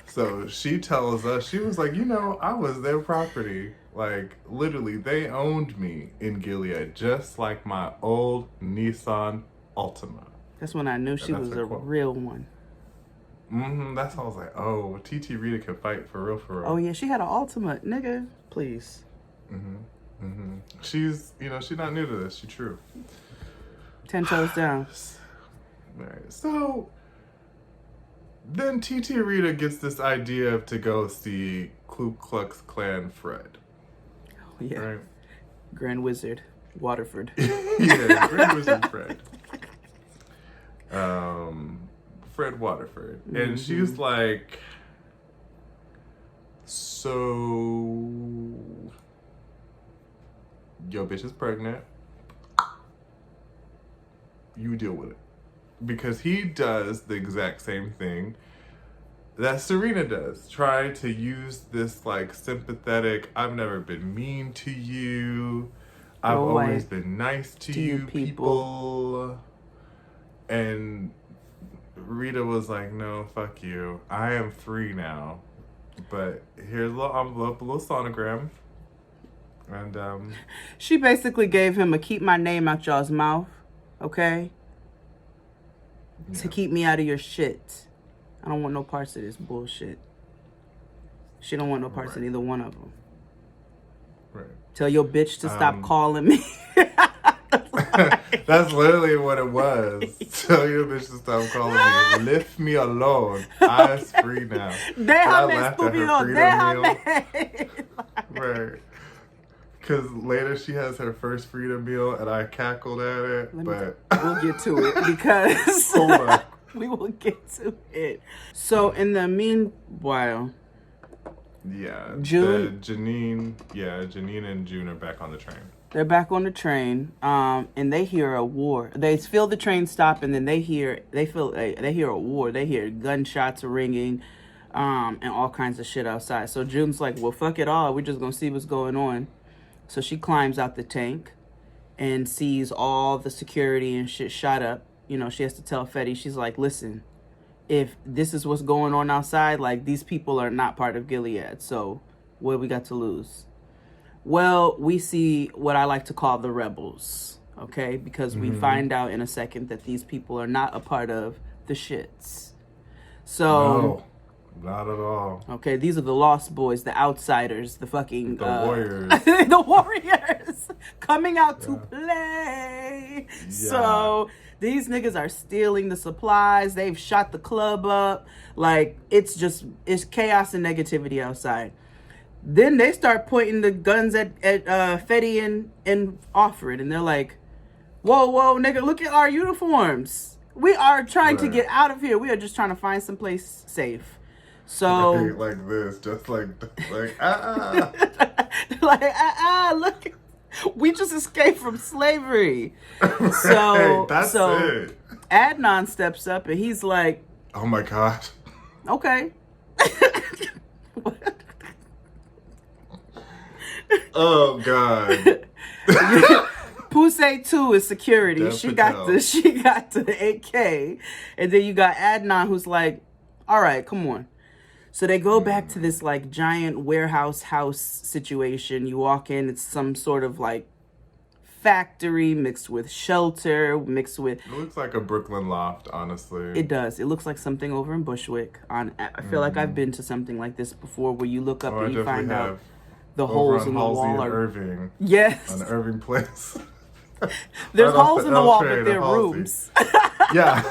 Speaker 1: So she tells us, she was like, I was their property. Like, literally, they owned me in Gilead, just like my old Nissan Altima.
Speaker 2: That's when I knew she was a real one.
Speaker 1: That's how I was like, oh, TT Rita can fight for real.
Speaker 2: Oh yeah, she had an ultimate, nigga. Please.
Speaker 1: She's, she's not new to this. She's true.
Speaker 2: 10 toes down.
Speaker 1: Right. So then TT Rita gets this idea to go see Ku Klux Klan Fred.
Speaker 2: Oh yeah.
Speaker 1: Right?
Speaker 2: Grand Wizard, Waterford.
Speaker 1: Yeah, Grand Wizard Fred. Fred Waterford. And she's like, so your bitch is pregnant. You deal with it. Because he does the exact same thing that Serena does. Try to use this like sympathetic, I've never been mean to you. I've always been nice to you people. And Rita was like, no, fuck you. I am free now. But here's a little envelope, a little sonogram. And
Speaker 2: she basically gave him a keep my name out y'all's mouth, okay? Yeah. To keep me out of your shit. I don't want no parts of this bullshit. She don't want no parts of either one of them.
Speaker 1: Right.
Speaker 2: Tell your bitch to stop calling me.
Speaker 1: That's literally what it was. Tell your bitch to stop calling me. Lift me alone. I'm free now.
Speaker 2: Déjame, estúpido. Déjame.
Speaker 1: Right. Because later she has her first freedom meal, and I cackled at it. But
Speaker 2: we'll get to it because
Speaker 1: hold on.
Speaker 2: We will get to it. So in the meanwhile,
Speaker 1: Janine and June are back on the train.
Speaker 2: They're back on the train, and they hear a war. They feel the train stop, and then they hear a war. They hear gunshots ringing, and all kinds of shit outside. So June's like, well, fuck it all. We're just gonna see what's going on. So she climbs out the tank and sees all the security and shit shot up. You know, she has to tell Fetty, she's like, listen, if this is what's going on outside, like, these people are not part of Gilead. So what we got to lose? Well, we see what I like to call the rebels, okay? Because we find out in a second that these people are not a part of the shits. So...
Speaker 1: No, not at all.
Speaker 2: Okay, these are the Lost Boys, the outsiders, the fucking...
Speaker 1: The Warriors.
Speaker 2: The Warriors coming out to play. Yeah. So these niggas are stealing the supplies. They've shot the club up. Like, it's chaos and negativity outside. Then they start pointing the guns at Fetty and Offred, and they're like, whoa, nigga, look at our uniforms. We are trying to get out of here. We are just trying to find someplace safe. So
Speaker 1: like this, just like
Speaker 2: like look, we just escaped from slavery. So
Speaker 1: that's it.
Speaker 2: Adnan steps up and he's like,
Speaker 1: oh my god.
Speaker 2: Okay.
Speaker 1: Oh god.
Speaker 2: Pusey 2 is security.
Speaker 1: Dev
Speaker 2: She
Speaker 1: Patel.
Speaker 2: got the AK, and then you got Adnan who's like, all right, come on. So they go back to this like giant warehouse house situation. You walk in, it's some sort of like factory mixed with shelter, mixed with...
Speaker 1: It looks like a Brooklyn loft, honestly.
Speaker 2: It does. It looks like something over in Bushwick. I feel like I've been to something like this before where you look up and you find out the holes in the wall are...
Speaker 1: Irving.
Speaker 2: Yes.
Speaker 1: On Irving Place.
Speaker 2: There's
Speaker 1: right
Speaker 2: holes in the wall, but they're rooms.
Speaker 1: Yeah.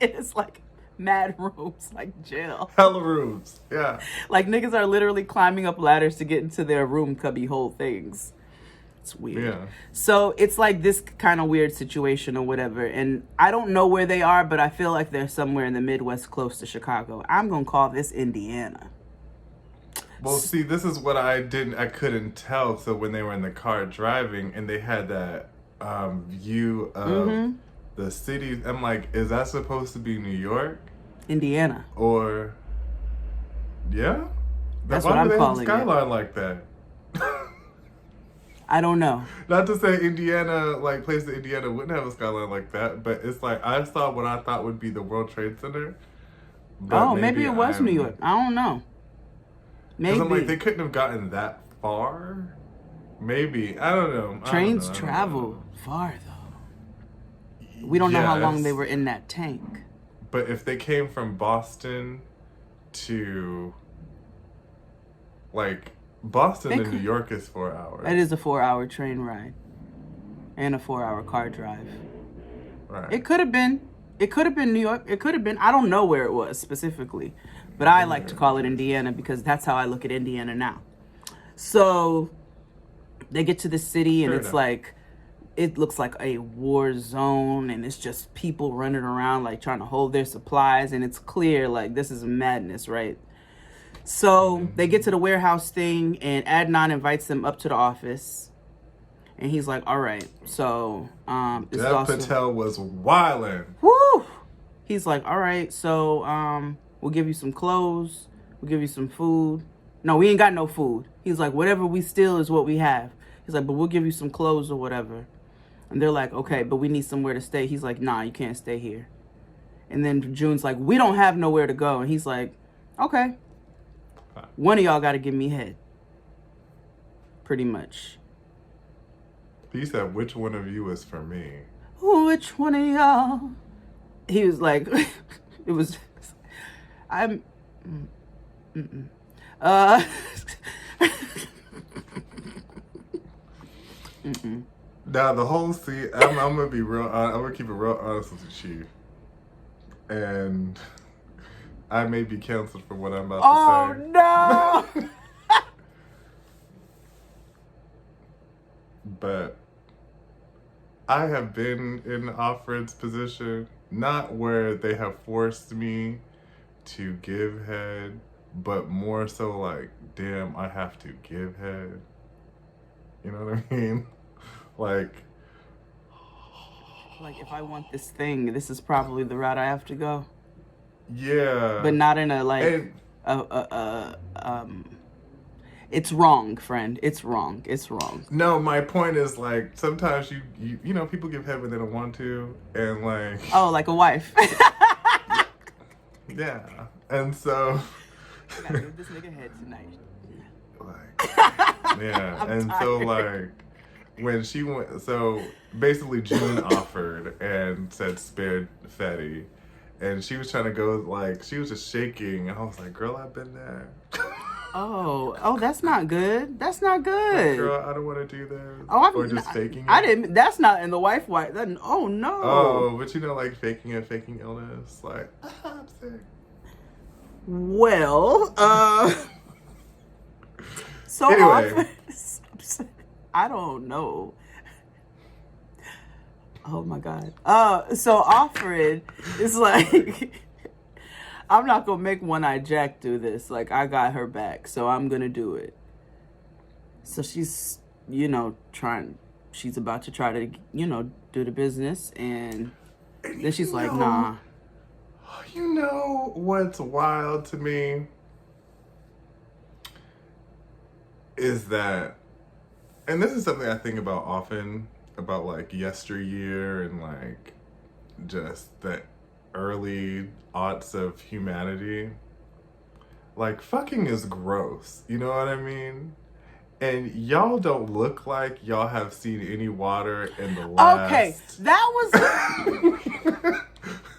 Speaker 2: It's like mad rooms, like jail.
Speaker 1: Hella rooms. Yeah.
Speaker 2: Like niggas are literally climbing up ladders to get into their room cubby hole things. It's weird.
Speaker 1: Yeah.
Speaker 2: So it's like this kind of weird situation or whatever. And I don't know where they are, but I feel like they're somewhere in the Midwest close to Chicago. I'm going to call this Indiana.
Speaker 1: Well, see, this is what I couldn't tell. So when they were in the car driving and they had that view of the city, I'm like, is that supposed to be New York?
Speaker 2: Indiana.
Speaker 1: Or, yeah?
Speaker 2: That's
Speaker 1: why
Speaker 2: what I'm
Speaker 1: do they
Speaker 2: calling
Speaker 1: have a skyline like that?
Speaker 2: I don't know.
Speaker 1: Not to say Indiana, like, place in Indiana wouldn't have a skyline like that, but it's like, I saw what I thought would be the World Trade Center.
Speaker 2: Oh, maybe it was New York. I don't know. Maybe.
Speaker 1: Because I'm like, they couldn't have gotten that far. Maybe. I don't know.
Speaker 2: Trains travel far, though. We don't know how long they were in that tank.
Speaker 1: But if they came from Boston to, like, Boston to New York is 4 hours.
Speaker 2: It is a 4-hour train ride. And a 4-hour car drive.
Speaker 1: Right.
Speaker 2: It could have been. It could have been New York. It could have been. I don't know where it was specifically. But I like to call it Indiana because that's how I look at Indiana now. So they get to the city and it's like, it looks like a war zone and it's just people running around like trying to hold their supplies. And it's clear like this is madness, right? So they get to the warehouse thing and Adnan invites them up to the office. And he's like, all right, so...
Speaker 1: Dev Patel was wildin'.
Speaker 2: Woo! He's like, all right, so... we'll give you some clothes. We'll give you some food. No, we ain't got no food. He's like, whatever we steal is what we have. He's like, but we'll give you some clothes or whatever. And they're like, okay, but we need somewhere to stay. He's like, nah, you can't stay here. And then June's like, we don't have nowhere to go. And he's like, okay. One of y'all got to give me head. Pretty much.
Speaker 1: He said, which one of you is for me?
Speaker 2: Which one of y'all? He was like, it was... I'm...
Speaker 1: Now the whole scene, I'm gonna be real. I'm gonna keep it real honest with you, and I may be canceled for what I'm about to say.
Speaker 2: Oh no!
Speaker 1: but I have been in Offred's position, not where they have forced me to give head, but more so like, damn, I have to give head. You know what I mean? Like
Speaker 2: if I want this thing, this is probably the route I have to go.
Speaker 1: Yeah.
Speaker 2: But not in a like it's wrong, friend. It's wrong. It's wrong.
Speaker 1: No, my point is like sometimes you know people give head when they don't want to, and like
Speaker 2: like a wife.
Speaker 1: Yeah, and so
Speaker 2: I gotta give this nigga head tonight.
Speaker 1: Like yeah, and so like when she went, so basically June offered and said spared Fetty, and she was trying to go like she was just shaking, and I was like, girl, I've been there.
Speaker 2: Oh, that's not good. That's not good.
Speaker 1: Like, girl, I don't want to do this. Or just faking it.
Speaker 2: I didn't. That's not in the wife. Then, oh no.
Speaker 1: Oh, but you know, like faking illness. Like, I'm sick.
Speaker 2: Well, so
Speaker 1: anyway.
Speaker 2: I don't know. Oh my God. So Offred is like, I'm not gonna make One-Eyed Jack do this. Like, I got her back, so I'm gonna do it. So she's, she's about to try to, do the business, and then she's like, nah.
Speaker 1: You know what's wild to me is that, and this is something I think about often, about like yesteryear and like just the early aughts of humanity. Like, fucking is gross, you know what I mean? And y'all don't look like y'all have seen any water in the last...
Speaker 2: Okay, that was...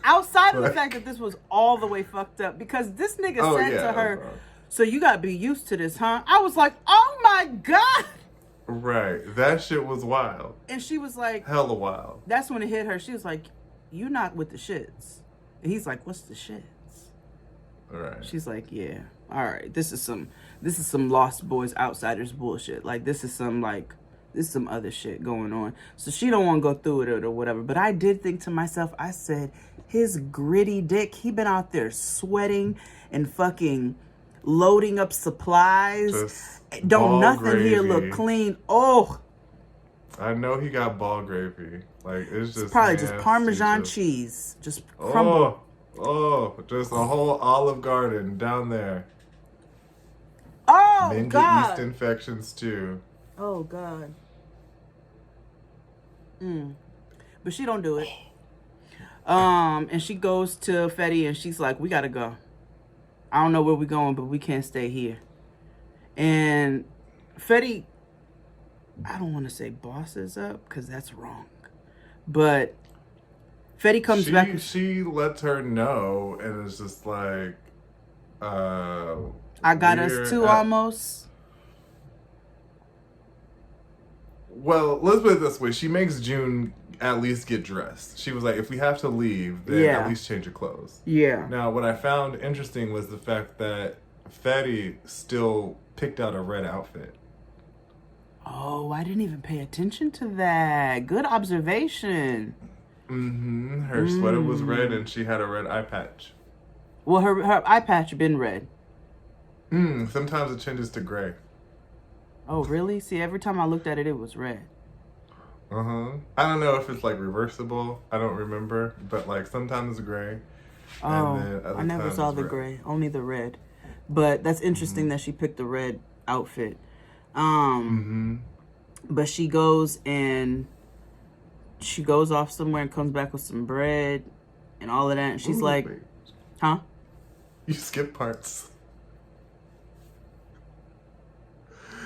Speaker 2: outside of the fact that this was all the way fucked up, because this nigga said to her, so you gotta be used to this, huh? I was like, oh my God!
Speaker 1: Right, that shit was wild.
Speaker 2: And she was like... hella wild. That's when it hit her. She was like, you not with the shits. And he's like, what's the shits?
Speaker 1: Right.
Speaker 2: She's like, yeah, all right, this is some Lost Boys Outsiders bullshit. Like, this is some other shit going on. So she don't want to go through it or whatever. But I did think to myself, I said, his gritty dick, he been out there sweating and fucking loading up supplies.
Speaker 1: Just
Speaker 2: don't nothing
Speaker 1: gravy.
Speaker 2: Here look clean. Oh,
Speaker 1: I know he got ball gravy. Like, it's
Speaker 2: probably just Parmesan cheese, just crumbled.
Speaker 1: Oh, just a whole Olive Garden down there.
Speaker 2: Oh,
Speaker 1: Men
Speaker 2: God.
Speaker 1: get yeast infections too.
Speaker 2: Oh, God. But she don't do it. And she goes to Fetty and she's like, we gotta go. I don't know where we're going, but we can't stay here. And Fetty, I don't want to say bosses up because that's wrong. But Fetty comes back.
Speaker 1: She lets her know and it's just like,
Speaker 2: I got us too almost.
Speaker 1: Well, let's put it this way. She makes June at least get dressed. She was like, if we have to leave, then at least change your clothes.
Speaker 2: Yeah.
Speaker 1: Now, what I found interesting was the fact that Fetty still picked out a red outfit.
Speaker 2: Oh, I didn't even pay attention to that. Good observation.
Speaker 1: Mm-hmm. Her sweater was red and she had a red eye patch.
Speaker 2: Well, her eye patch been red.
Speaker 1: Sometimes it changes to gray.
Speaker 2: Oh, really? See, every time I looked at it, it was red.
Speaker 1: I don't know if it's like reversible. I don't remember. But like sometimes it's gray.
Speaker 2: Oh, and then I never saw the gray. Only the red. But that's interesting that she picked the red outfit. But she goes off somewhere and comes back with some bread and all of that. And she's like,
Speaker 1: wait.
Speaker 2: Huh?
Speaker 1: You skip parts.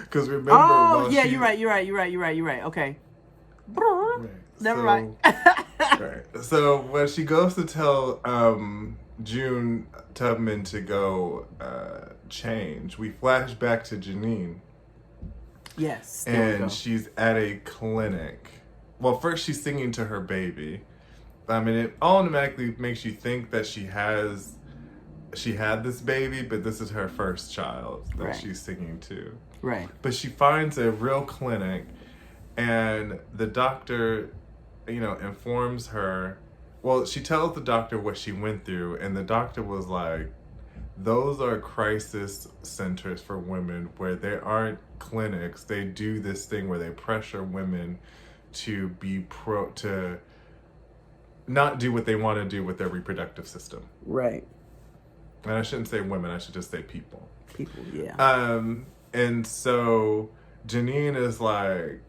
Speaker 1: Because remember...
Speaker 2: Oh, yeah, you're right. Okay.
Speaker 1: Right.
Speaker 2: Never mind.
Speaker 1: Right. So when she goes to tell June Tubman to go change, we flash back to Janine.
Speaker 2: Yes.
Speaker 1: And she's at a clinic. Well, first she's singing to her baby. I mean, it automatically makes you think that she had this baby, but this is her first child that she's singing to.
Speaker 2: Right.
Speaker 1: But she finds a real clinic, And the doctor, informs her. Well, she tells the doctor what she went through, and the doctor was like, those are crisis centers for women where there aren't clinics. They do this thing where they pressure women to to not do what they want to do with their reproductive system.
Speaker 2: Right.
Speaker 1: And I shouldn't say women, I should just say people.
Speaker 2: People, yeah.
Speaker 1: And so Janine is like,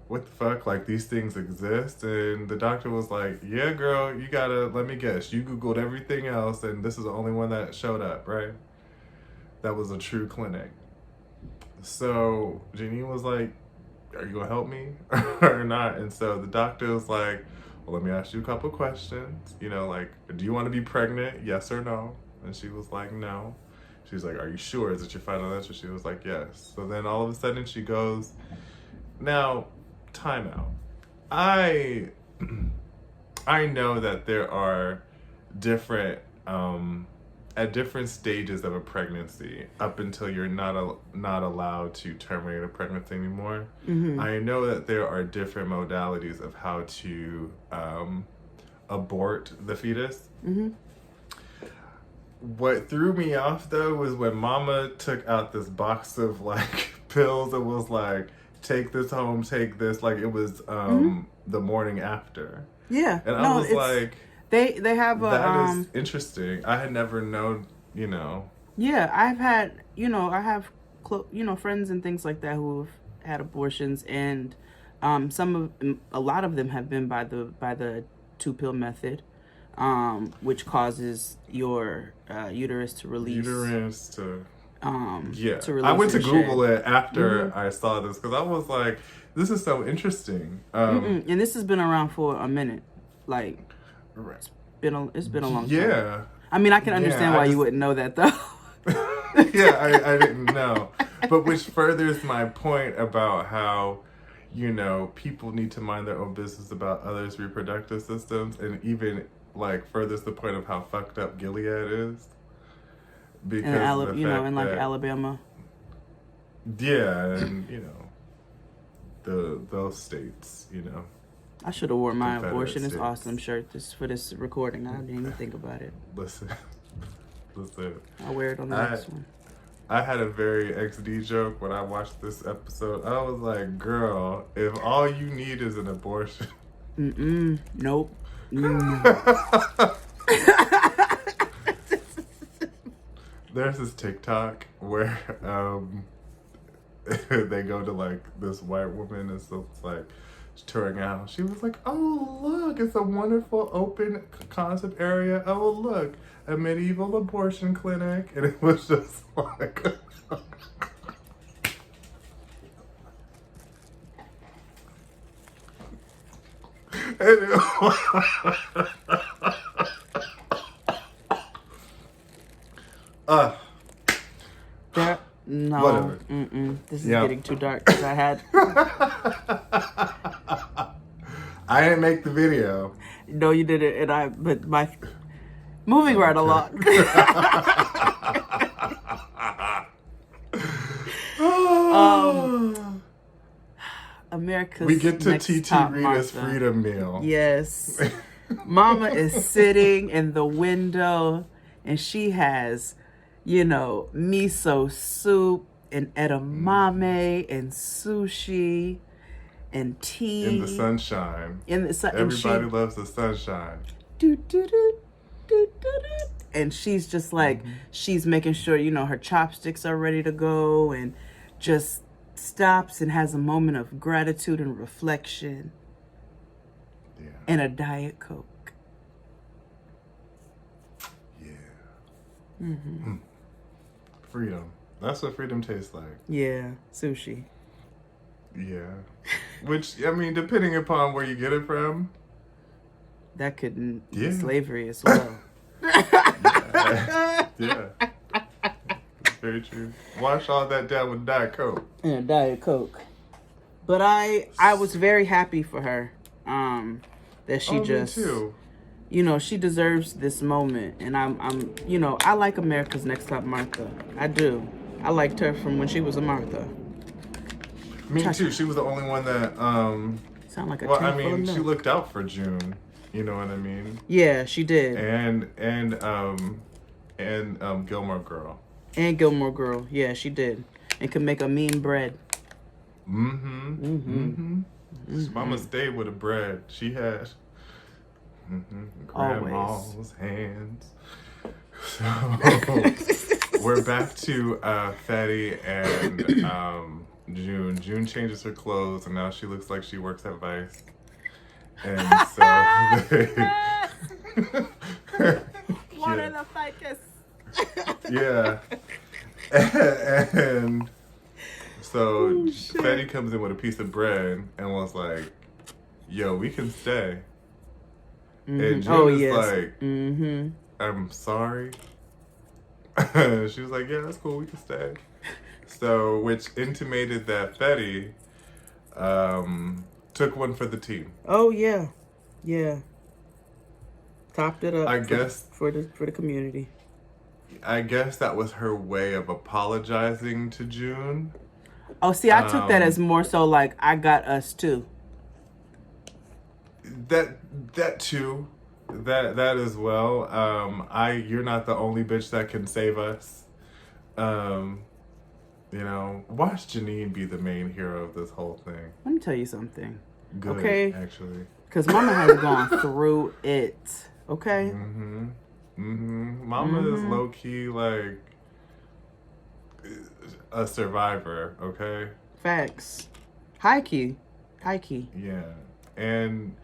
Speaker 1: what the fuck? Like, these things exist? And the doctor was like, yeah, girl, you gotta, let me guess, you Googled everything else and this is the only one that showed up, right? That was a true clinic. So Janine was like, are you gonna help me or not? And so the doctor was like, well, let me ask you a couple questions. Like, do you want to be pregnant? Yes or no? And she was like, no. She was like, are you sure? Is it your final answer? She was like, yes. So then all of a sudden she goes, now, time out. I know that there are different at different stages of a pregnancy up until you're not allowed to terminate a pregnancy anymore.
Speaker 2: Mm-hmm.
Speaker 1: I know that there are different modalities of how to abort the fetus.
Speaker 2: Mm-hmm.
Speaker 1: What threw me off though was when Mama took out this box of like pills and was like, take this home, take this, like it was the morning after.
Speaker 2: Yeah.
Speaker 1: And I was like,
Speaker 2: they have a
Speaker 1: that is interesting. I had never known,
Speaker 2: Yeah, I've had, I have friends and things like that who've had abortions, and a lot of them have been by the 2-pill method, which causes your uterus to release.
Speaker 1: Yeah,
Speaker 2: to
Speaker 1: I went to Google
Speaker 2: shed.
Speaker 1: it after I saw this because I was like, this is so interesting.
Speaker 2: And this has been around for a minute, like it's been a long time.
Speaker 1: Yeah,
Speaker 2: I mean, I can understand why you wouldn't know that though.
Speaker 1: Yeah, I didn't know, but which furthers my point about how people need to mind their own business about others' reproductive systems, and even like furthers the point of how fucked up Gilead is. Because
Speaker 2: in like Alabama.
Speaker 1: Yeah, and those states,
Speaker 2: I should have worn my
Speaker 1: Confederate
Speaker 2: abortion is
Speaker 1: states.
Speaker 2: awesome shirt for this recording. I didn't even think about it.
Speaker 1: Listen.
Speaker 2: I'll wear it on the next one.
Speaker 1: I had a very XD joke when I watched this episode. I was like, girl, if all you need is an abortion.
Speaker 2: Nope.
Speaker 1: There's this TikTok where they go to like this white woman and so it's like she's touring out. She was like, oh look, it's a wonderful open concept area. Oh look, a medieval abortion clinic. And it was just like
Speaker 2: No.
Speaker 1: Whatever.
Speaker 2: This is getting too dark because
Speaker 1: I didn't make the video.
Speaker 2: No, you didn't, moving right along. America's
Speaker 1: we get to
Speaker 2: next
Speaker 1: TT
Speaker 2: top
Speaker 1: Rita's
Speaker 2: Martha.
Speaker 1: freedom meal.
Speaker 2: Yes. Mama is sitting in the window and she has, miso soup and edamame and sushi and tea.
Speaker 1: In the sunshine. Everybody loves the sunshine.
Speaker 2: And she's just like, she's making sure, her chopsticks are ready to go, and just stops and has a moment of gratitude and reflection.
Speaker 1: Yeah.
Speaker 2: And a Diet Coke.
Speaker 1: Yeah. Freedom. That's what freedom tastes like.
Speaker 2: Yeah. Sushi.
Speaker 1: Yeah. Which, I mean, depending upon where you get it from.
Speaker 2: That could be slavery as well.
Speaker 1: Yeah. Very true. Wash all that down with Diet Coke.
Speaker 2: And Diet Coke. But I was very happy for her. That she just,
Speaker 1: me too.
Speaker 2: She deserves this moment. And I'm I like America's Next Top Martha. I do. I liked her from when she was a Martha.
Speaker 1: Me too. She was the only one that
Speaker 2: sound like a
Speaker 1: well, I
Speaker 2: tank full of
Speaker 1: mean, she
Speaker 2: milk.
Speaker 1: looked out for June. You know what I mean?
Speaker 2: Yeah, she did.
Speaker 1: And Gilmore Girl.
Speaker 2: And Gilmore Girl. Yeah, she did. And could make a mean bread.
Speaker 1: Mama stayed with the bread. She had grandma's hands. So we're back to Fetty and June. June changes her clothes and now she looks like she works at Vice. And so
Speaker 2: What are the ficus?
Speaker 1: Yeah. And so Fetty comes in with a piece of bread and was like, yo, we can stay. And June is like, I'm sorry. She was like, yeah, that's cool, we can stay. So, which intimated that Fetty took one for the team.
Speaker 2: Oh, yeah. Yeah. Topped it up
Speaker 1: I guess
Speaker 2: for the community.
Speaker 1: I guess that was her way of apologizing to June.
Speaker 2: Oh, see, I took that as more so like, I got us too.
Speaker 1: That too. That as well. You're not the only bitch that can save us. You know, watch Janine be the main hero of this whole thing.
Speaker 2: Let me tell you something.
Speaker 1: Good,
Speaker 2: okay?
Speaker 1: Actually.
Speaker 2: Because Mama has gone through it. Okay?
Speaker 1: Mama is low key like a survivor, okay?
Speaker 2: Facts. High key.
Speaker 1: Yeah. And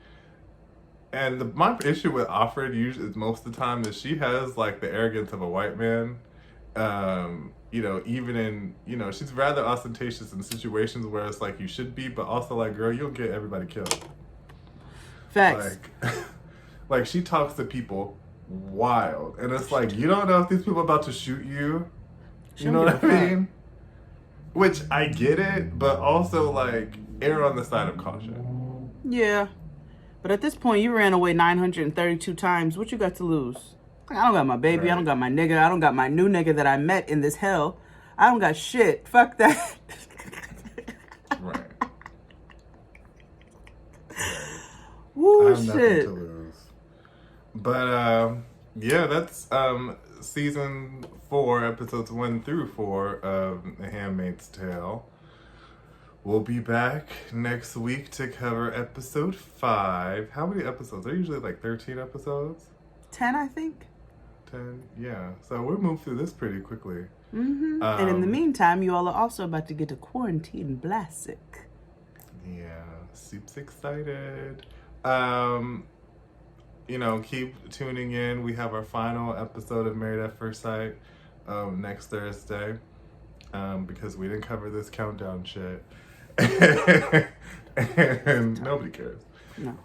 Speaker 1: my issue with Offred usually most of the time is she has like the arrogance of a white man. You know, even in, you know, she's rather ostentatious in situations where it's like you should be, but also like, girl, you'll get everybody killed.
Speaker 2: Facts.
Speaker 1: Like she talks to people wild, and it's like, you don't know if these people are about to shoot you. You know what I mean? Which I get it, but also like err on the side of caution.
Speaker 2: Yeah. But at this point, you ran away 932 times. What you got to lose? I don't got my baby.
Speaker 1: Right.
Speaker 2: I don't got my nigga. I don't got my new nigga that I met in this hell. I don't got shit. Fuck that.
Speaker 1: Right.
Speaker 2: Woo,
Speaker 1: I have
Speaker 2: shit.
Speaker 1: nothing to lose. But yeah, that's season 4, episodes 1 through 4 of The Handmaid's Tale. We'll be back next week to cover episode 5. How many episodes? They're usually like 13 episodes.
Speaker 2: 10, I think.
Speaker 1: 10, yeah. So we'll move through this pretty quickly.
Speaker 2: And in the meantime, you all are also about to get a quarantine blasic.
Speaker 1: Yeah, super excited. You know, keep tuning in. We have our final episode of Married at First Sight next Thursday because we didn't cover this countdown shit. And nobody cares.
Speaker 2: No.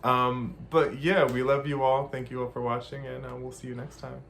Speaker 1: But yeah, we love you all. Thank you all for watching, and we'll see you next time.